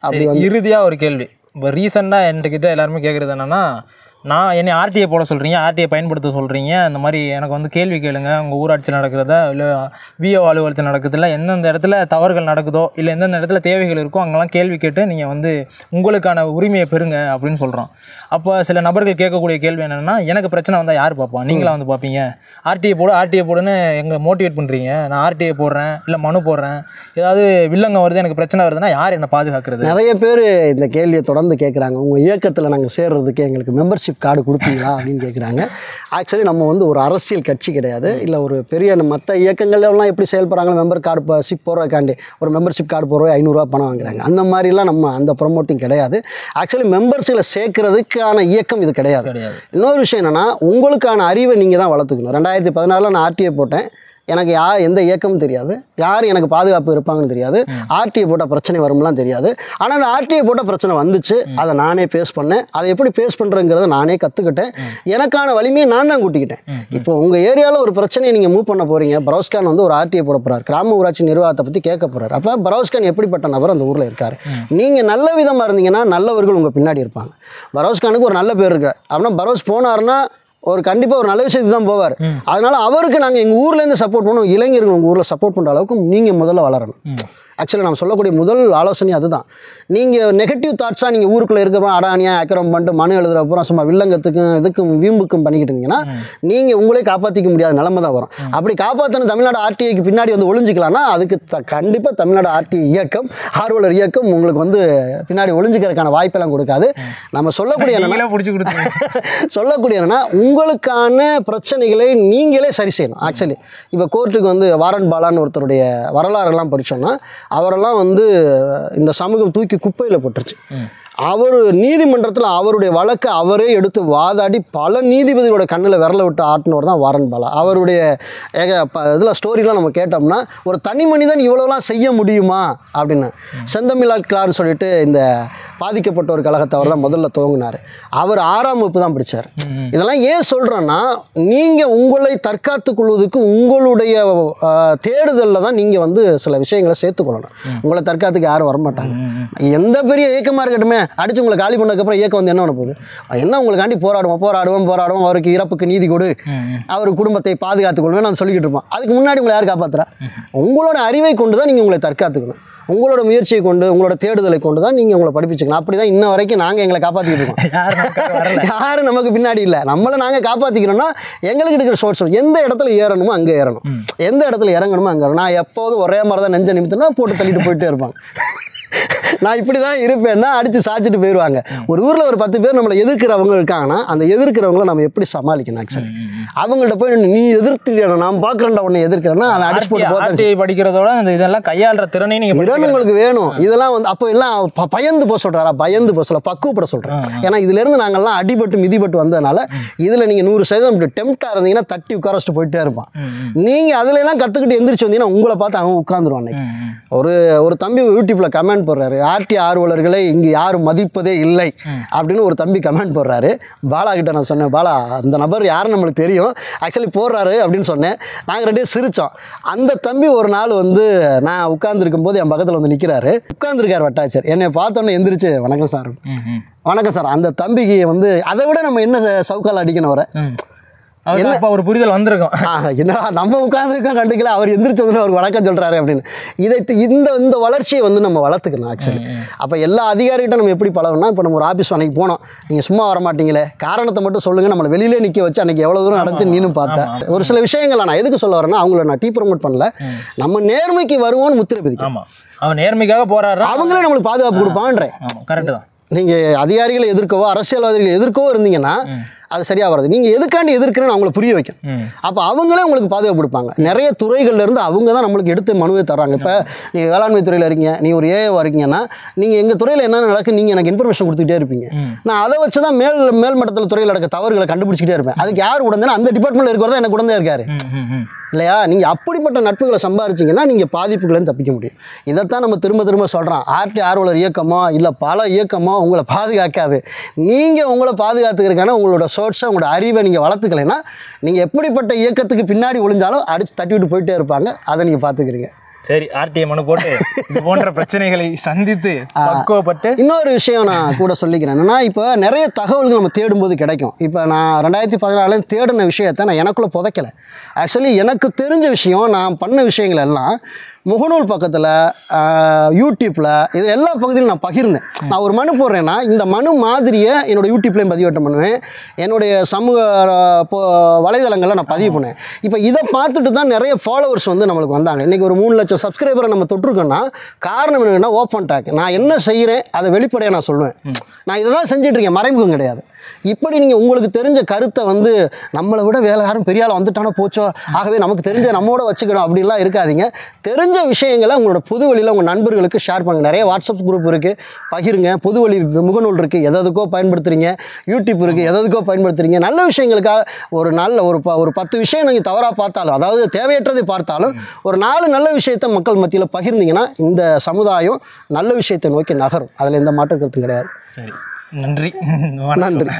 அப்படி இறுதியாக ஒரு கேள்வி. இப்போ ரீசெண்டாக என்கிட்ட எல்லாருமே கேட்குறது என்னென்னா, நான் என்னை ஆர்டிஐ போட சொல்கிறீங்க, ஆர்டிஐ பயன்படுத்த சொல்கிறீங்க, இந்த மாதிரி எனக்கு வந்து கேள்வி கேளுங்க, உங்கள் ஊராட்சி நடக்கிறதா இல்லை விஓ அலுவலகத்தில் நடக்குதுல்ல, எந்தெந்த இடத்துல தவறுகள் நடக்குதோ இல்லை எந்தெந்த இடத்துல தேவைகள் இருக்கோ அங்கெல்லாம் கேள்வி கேட்டு நீங்கள் வந்து உங்களுக்கான உரிமையை பெறுங்க அப்படின்னு சொல்கிறோம். அப்போ சில நபர்கள் கேட்கக்கூடிய கேள்வி என்னென்னா, எனக்கு பிரச்சனை வந்தால் யார் பார்ப்போம், நீங்களாக வந்து பார்ப்பீங்க, ஆர்டிஐ போடுன்னு எங்களை மோட்டிவேட் பண்ணுறீங்க, நான் ஆர்டிஐ போடுறேன் இல்லை மனு போடுறேன், ஏதாவது வில்லங்க வருது எனக்கு பிரச்சனை வருதுன்னா யார் என்னை பாதுகாக்கிறது? நிறைய பேர் இந்த கேள்வியை தொடர்ந்து கேட்குறாங்க. உங்கள் இயக்கத்தில் நாங்கள் சேர்றதுக்கு எங்களுக்கு மெம்பர்ஷிப் கார்டு கொடுப்பீங்களா அப்படின்னு கேட்குறாங்க. ஆக்சுவலி நம்ம வந்து ஒரு அரசியல் கட்சி கிடையாது, இல்லை ஒரு பெரிய மற்ற இயக்கங்கள்லாம் எப்படி செயல்படுறாங்க, மெம்பர் கார்டு ஷிப் போடுறதுக்காண்டி ஒரு மெம்பர்ஷிப் கார்டு போடுற 500 பணம் வாங்குறாங்க. அந்த மாதிரிலாம் நம்ம அந்த ப்ரொமோட்டிங் கிடையாது. ஆக்சுவலி மெம்பர்ஸில் சேர்க்கறதுக்கான இயக்கம் இது கிடையாது. இன்னொரு விஷயம் என்னென்னா, உங்களுக்கான அறிவை நீங்கள் தான் வளர்த்துக்கணும். 2016 நான் ஆர்டிஐ போட்டேன், எனக்கு எந்த இயக்கமும் தெரியாது, யார் எனக்கு பாதுகாப்பு இருப்பாங்கன்னு தெரியாது, ஆர்டிஐ போட்டால் பிரச்சனை வரும்லாம் தெரியாது. ஆனால் அந்த ஆர்டிஐ போட்டால் பிரச்சனை வந்துச்சு, அதை நானே ஃபேஸ் பண்ணேன். அதை எப்படி ஃபேஸ் பண்ணுறங்கிறத நானே கற்றுக்கிட்டேன். எனக்கான வலிமையை நான் தான் கூட்டிக்கிட்டேன். இப்போ உங்கள் ஏரியாவில் ஒரு பிரச்சனையை நீங்கள் மூவ் பண்ண போகிறீங்க, பரோஸ்கான் வந்து ஒரு ஆர்டிஐ போட போகிறார், கிராம ஊராட்சி நிர்வாகத்தை பற்றி கேட்க போகிறார். அப்போ பரோஸ்கான் எப்படிப்பட்ட நபர் அந்த ஊரில் இருக்கார், நீங்கள் நல்ல விதமாக இருந்தீங்கன்னா நல்லவர்கள் உங்கள் பின்னாடி இருப்பாங்க. பரோஸ்கானுக்கு ஒரு நல்ல பேர் இருக்கு அப்படின்னா, பரோஸ் போனார்னா ஒரு கண்டிப்பாக ஒரு நல்ல விஷயத்துக்கு தான் போவார். அதனால் அவருக்கு நாங்கள் எங்கள் ஊர்லேருந்து சப்போர்ட் பண்ணணும், இளைஞர்கள் உங்கள் ஊரில் சப்போர்ட் பண்ணுற அளவுக்கு நீங்கள் முதல்ல வளரணும். ஆக்சுவலாக நம்ம சொல்லக்கூடிய முதல் ஆலோசனை அதுதான். நீங்கள் நெகட்டிவ் தாட்ஸாக நீங்கள் ஊருக்குள்ளே இருக்கிறப்ப அடானியா அக்கறம் பண்ணிட்டு மனு எழுதுறப்பறம் சும்மா வில்லங்கத்துக்கும் இதுக்கும் வீம்புக்கும் பண்ணிக்கிட்டு இருந்தீங்கன்னா நீங்கள் உங்களே காப்பாற்றிக்க முடியாத நிலைமை தான் வரும். அப்படி காப்பாற்றின தமிழ்நாடு ஆர்டிஐக்கு பின்னாடி வந்து ஒளிஞ்சிக்கலாம்னா அதுக்கு கண்டிப்பாக தமிழ்நாடு ஆர்டிஐ இயக்கம், ஆர்வலர் இயக்கம் உங்களுக்கு வந்து பின்னாடி ஒளிஞ்சிக்கிறதுக்கான வாய்ப்பெல்லாம் கொடுக்காது. நம்ம சொல்லக்கூடிய என்னன்னா உங்களுக்கான பிரச்சனைகளை நீங்களே சரி செய்யணும். ஆக்சுவலி இப்போ கோர்ட்டுக்கு வந்து வாரன் பாலான்னு ஒருத்தருடைய வரலாறுலாம் படித்தோன்னா, அவரெல்லாம் வந்து இந்த சமூகம் தூக்கி குப்பையில் போட்டுருச்சு. அவர் நீதிமன்றத்தில் அவருடைய வழக்கை அவரே எடுத்து வாதாடி பல நீதிபதிகளோட கண்ணில் விரல விட்டு ஆட்டினவர் தான் வாரன் பாலா. அவருடைய இதில் ஸ்டோரிலாம் நம்ம கேட்டோம்னா, ஒரு தனி மனிதன் இவ்வளோலாம் செய்ய முடியுமா அப்படின்னு. செந்தமிழா கிளார்னு சொல்லிட்டு இந்த பாதிக்கப்பட்டவர் கழகத்தை அவர் தான் முதல்ல துவங்கினார். அவர் 6ஆம் வகுப்பு தான் படித்தார். இதெல்லாம் ஏன் சொல்கிறேன்னா, நீங்கள் உங்களை தற்காத்துக் கொள்வதற்கு உங்களுடைய தேடுதலில் தான் நீங்கள் வந்து சில விஷயங்களை சேர்த்துக்கொள்ளணும். உங்களை தற்காத்துக்கு யாரும் வரமாட்டாங்க. எந்த பெரிய இயக்கமாக இருக்கட்டுமே, அடிச்சு உங்களை காலி பண்ணதுக்கப்புறம் இயக்கம் வந்து என்ன பண்ண போகுது? என்ன உங்களுக்காண்டி போராடுவோம், அவருக்கு இறப்புக்கு நீதி கொடு, அவர் குடும்பத்தை பாதுகாத்துக் கொள்வேன் நான் சொல்லிக்கிட்டு இருப்போம். அதுக்கு முன்னாடி உங்களை யார் காப்பாற்றுறா? உங்களோட அறிவை கொண்டு தான் நீங்கள் உங்களை தற்காத்துக்கணும். உங்களோட முயற்சியை கொண்டு, உங்களோட தேடுதலை கொண்டு தான் நீங்கள் உங்களை படிப்பிச்சுக்கணும். அப்படி தான் இன்ன வரைக்கும் நாங்கள் எங்களை காப்பாற்றிக்கிட்டு இருக்கோம். யாரும் நமக்கு பின்னாடி இல்லை. நம்மளை நாங்கள் காப்பாற்றிக்கணும்னா எங்களுக்கு இருக்கிற சோர்ஸ் எந்த இடத்துல ஏறணுமோ அங்கே ஏறணும், எந்த இடத்துல இறங்கணுமோ அங்கே ஏறணும். நான் எப்போதும் ஒரே மாதிரி தான் நெஞ்ச நிமித்தம்னா போட்டு தள்ளிட்டு போயிட்டே இருப்பாங்க. நான் இப்படி தான் இருப்பேன்னா அடித்து சாச்சிட்டு போயிடுவாங்க. ஒரு ஊரில் ஒரு 10 பேர் நம்மளை எதிர்க்கிறவங்க இருக்காங்கன்னா அந்த எதிர்க்கிறவங்கள நம்ம எப்படி சமாளிக்கணும்? ஆக்சுவலி அவங்கள்ட்ட போய் நீ எதிர்த்துக்கணும், நான் பார்க்குறேன்டா உன்னை எதிர்க்கிறேன்னா அவன் அடிச்சு போட்டு போட்டு படிக்கிறதோட அந்த இதெல்லாம் கையாளுற திறனை நீங்கள் உங்களுக்கு வேணும். இதெல்லாம் வந்து அப்போ எல்லாம் பயந்து போக சொல்கிறாரா? பயந்து போக சொல்ல, பக்குவப்பட சொல்கிறேன். ஏன்னா இதுலேருந்து நாங்கள்லாம் அடிபட்டு மிதிப்பட்டு வந்ததுனால இதில் நீங்கள் 100% டெம்ப்டாக இருந்தீங்கன்னா தட்டி உட்கார வச்சுட்டு போயிட்டே இருப்பான். நீங்கள் அதுலலாம் கற்றுக்கிட்டு எந்திரிச்சு வந்தீங்கன்னா உங்களை பார்த்து அவன் உட்காந்துருவான். ஒரு தம்பி யூடியூப்பில் கமெண்ட் போடுறாரு, ஆர்டி ஆர்வலர்களை இங்கே யாரும் மதிப்பதே இல்லை அப்படின்னு ஒரு தம்பி கமெண்ட் போடுறாரு. பாலா கிட்ட நான் சொன்னேன், பாலா அந்த நபர் யாரும் நம்மளுக்கு தெரியும், ஆக்சுவலி போடுறாரு அப்படின்னு சொன்னேன். நாங்கள் 2 பேரும் சிரித்தோம். அந்த தம்பி ஒரு நாள் வந்து நான் உட்கார்ந்துருக்கும் போது என் பக்கத்தில் வந்து நிற்கிறாரு. உட்கார்ந்துருக்கார் வட்டாச்சர். என்னை பார்த்தோன்னே எந்திரிச்சு வணக்கம் சார், வணக்கம் சார். அந்த தம்பிக்கு வந்து அதை விட நம்ம என்ன சவுக்கால் அடிக்கணும் வர என்ன ஒரு புரிதல் வந்திருக்கும். என்னடா நம்ம உட்காந்துருக்கோம் கண்டுக்கல, அவர் எந்திரிச்சு வந்து அவருக்கு வணக்கம் சொல்கிறாரு அப்படின்னு. இந்த வளர்ச்சியை வந்து நம்ம வளர்த்துக்கணும். ஆக்சுவலி அப்போ எல்லா அதிகாரிகிட்ட நம்ம எப்படி பழகணும்னா, இப்போ நம்ம ஒரு ஆஃபீஸ் அன்னைக்கு போனோம், நீங்கள் சும்மா வர மாட்டீங்களே, காரணத்தை மட்டும் சொல்லுங்கள், நம்மளை வெளியிலே நிற்க வச்சு அன்றைக்கி எவ்வளோ தூரம் நடந்துச்சு நீனும் பார்த்தேன். ஒரு சில விஷயங்களை நான் எதுக்கு சொல்ல வரேன்னா, அவங்கள நான் ப்ரமோட் பண்ணல, நம்ம நேர்மைக்கு வருவோன்னு முத்திரை பதிக்கும். அவன் நேர்மைக்காக போராடுற அவங்களே நம்மளுக்கு பாதுகாப்பு கொடுப்பான்றேன். கரெக்டு தான். நீங்கள் அதிகாரிகளை எதிர்க்கவோ அரசியல்வாதிகளை எதிர்க்கவோ இருந்தீங்கன்னா அது சரியாக வராது. நீங்கள் எதுக்காண்டி எதிர்க்கிறேன்னு அவங்களை புரிய வைக்கணும். அப்போ அவங்களே உங்களுக்கு பாதுகாப்பு கொடுப்பாங்க. நிறைய துறைகள்லேருந்து அவங்க தான் நம்மளுக்கு எடுத்து மனுவை தர்றாங்க. இப்போ நீங்கள் வேளாண்மை துறையில் இருக்கீங்க, நீங்கள் ஒரு ஏஏவாக இருக்கீங்கன்னா நீங்கள் எங்கள் துறையில் என்னென்ன நடக்குது நீங்கள் எனக்கு இன்ஃபர்மேஷன் கொடுத்துக்கிட்டே இருப்பீங்க. நான் அதை வச்சு தான் மேல் மட்டத்தில் துறையில் நடக்க தவறுகளை கண்டுபிடிச்சிக்கிட்டே இருப்பேன். அதுக்கு யார் உடனே அந்த டிபார்ட்மெண்ட்டில் இருக்கிறதா எனக்கு உடனே இருக்காரு இல்லையா? நீங்கள் அப்படிப்பட்ட நட்புகளை சம்பாதிச்சிங்கன்னா நீங்கள் பாதிப்புகளையும் தப்பிக்க முடியும். இதைத்தான் நம்ம திரும்ப சொல்கிறோம். ஆர்டி ஆர்வலர் இயக்கமோ இல்லை பல இயக்கமோ உங்களை பாதுகாக்காது. நீங்கள் உங்களை பாதுகாத்துக்கிறதுக்கான உங்களோட சோர்ஸை, உங்களோட அறிவை நீங்கள் வளர்த்துக்கலைன்னா நீங்கள் எப்படிப்பட்ட இயக்கத்துக்கு பின்னாடி ஒளிஞ்சாலும் அடித்து தட்டி விட்டு போயிட்டே இருப்பாங்க. அதை நீங்கள் பார்த்துக்கிறீங்க. சரி, ஆர்டிஐ மனு போட்டு இது போன்ற பிரச்சனைகளை சந்தித்து பக்குவப்பட்டு இன்னொரு விஷயம் நான் கூட சொல்லிக்கிறேன். என்னன்னா, இப்போ நிறைய தகவல்கள் நம்ம தேடும்போது கிடைக்கும். இப்போ நான் 2014 தேடின விஷயத்தை நான் எனக்குள்ளே புதைக்கலை. ஆக்சுவலி எனக்கு தெரிஞ்ச விஷயம், நான் பண்ண விஷயங்கள் எல்லாம் முகநூல் பக்கத்தில், யூடியூப்பில், இது எல்லா பகுதியிலும் நான் பகிர்ந்தேன். நான் ஒரு மனு போடுறேன்னா இந்த மனு மாதிரியை என்னோடய யூடியூப்லேயும் பதிவேற்றம் பண்ணுவேன், என்னுடைய சமூக வலைதளங்களில் நான் பதிவு பண்ணுவேன். இப்போ இதை பார்த்துட்டு தான் நிறைய ஃபாலோவர்ஸ் வந்து நம்மளுக்கு வந்தாங்க. இன்றைக்கி ஒரு 3 லட்சம் சப்ஸ்கிரைபரை நம்ம தொட்டிருக்கோன்னா காரணம் என்னன்னா ஓப்பன் டாக். நான் என்ன செய்கிறேன் அதை வெளிப்படையாக நான் சொல்லுவேன். நான் இதை தான் செஞ்சிட்ருக்கேன், மறைமுகம் கிடையாது. இப்படி நீங்கள் உங்களுக்கு தெரிஞ்ச கருத்தை வந்து நம்மளை விட வேலை யாரும் பெரிய ஆள் வந்துட்டானோ போச்சோ, ஆகவே நமக்கு தெரிஞ்ச நம்மோட வச்சுக்கணும் அப்படிலாம் இருக்காதீங்க. தெரிஞ்ச விஷயங்களை உங்களோட பொதுவழியில் உங்கள் நண்பர்களுக்கு ஷேர் பண்ணுங்கள். நிறைய வாட்ஸ்அப் குரூப் இருக்குது, பகிருங்க. பொதுவழி முகநூல் இருக்குது, எதுக்கோ பயன்படுத்துகிறீங்க. யூடியூப் இருக்குது, எதுக்கோ பயன்படுத்துகிறீங்க. நல்ல விஷயங்களுக்காக ஒரு நாளில் ஒரு 10 விஷயம் நீங்கள் தவறாக பார்த்தாலும், அதாவது தேவையற்றதை பார்த்தாலும், ஒரு 4 நல்ல விஷயத்தை மக்கள் மத்தியில் பகிர்ந்தீங்கன்னா இந்த சமுதாயம் நல்ல விஷயத்தை நோக்கி நகரும். அதில் எந்த மாற்று கருத்தும் கிடையாது. சரி, நன்றி. நன்றி.